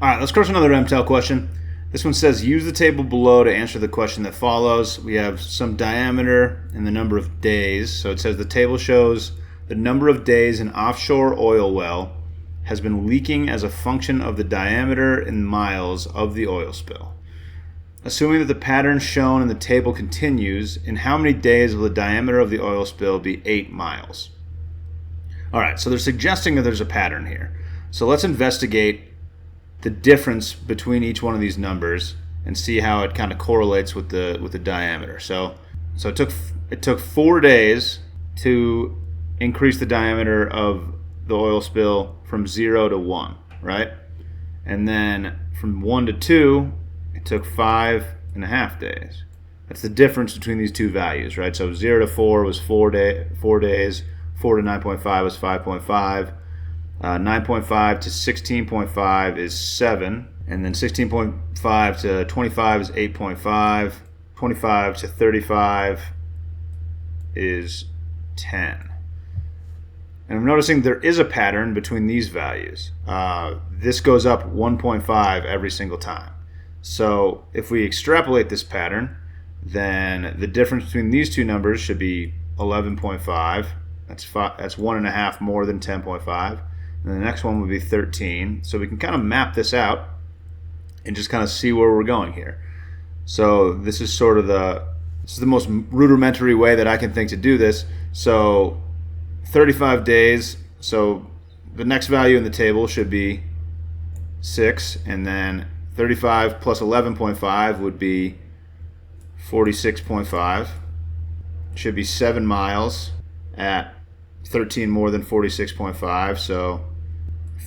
All right, let's crush another Mtel question. This one says, use the table below to answer the question that follows. We have some diameter and the number of days. So it says the table shows the number of days an offshore oil well has been leaking as a function of the diameter in miles of the oil spill. Assuming that the pattern shown in the table continues, in how many days will the diameter of the oil spill be 8 miles? All right, so they're suggesting that there's a pattern here. So let's investigate the difference between each one of these numbers and see how it kind of correlates with the diameter. So it took 4 days to increase the diameter of the oil spill from 0 to 1, right? And then from 1 to 2, it took 5.5 days. That's the difference between these two values, right? So 0 to 4 was 4 days. 4 to 9.5 was 5.5. 9.5 to 16.5 is 7. And then 16.5 to 25 is 8.5. 25 to 35 is 10. And I'm noticing there is a pattern between these values. This goes up 1.5 every single time. So if we extrapolate this pattern, then the difference between these two numbers should be 11.5. That's 1.5 more than 10.5. And the next one would be 13. So we can kind of map this out and just kind of see where we're going here. So this is sort of the most rudimentary way that I can think to do this. So 35 days, so the next value in the table should be 6, and then 35 plus 11.5 would be 46.5. Should be 7 miles at 13 more than 46.5, so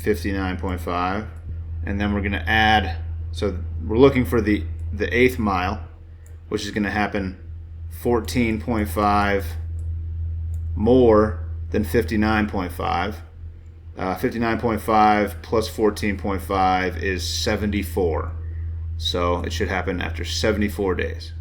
59.5. And then we're going to add, so we're looking for the 8th mile, which is going to happen 14.5 more than 59.5. 59.5 plus 14.5 is 74. So it should happen after 74 days.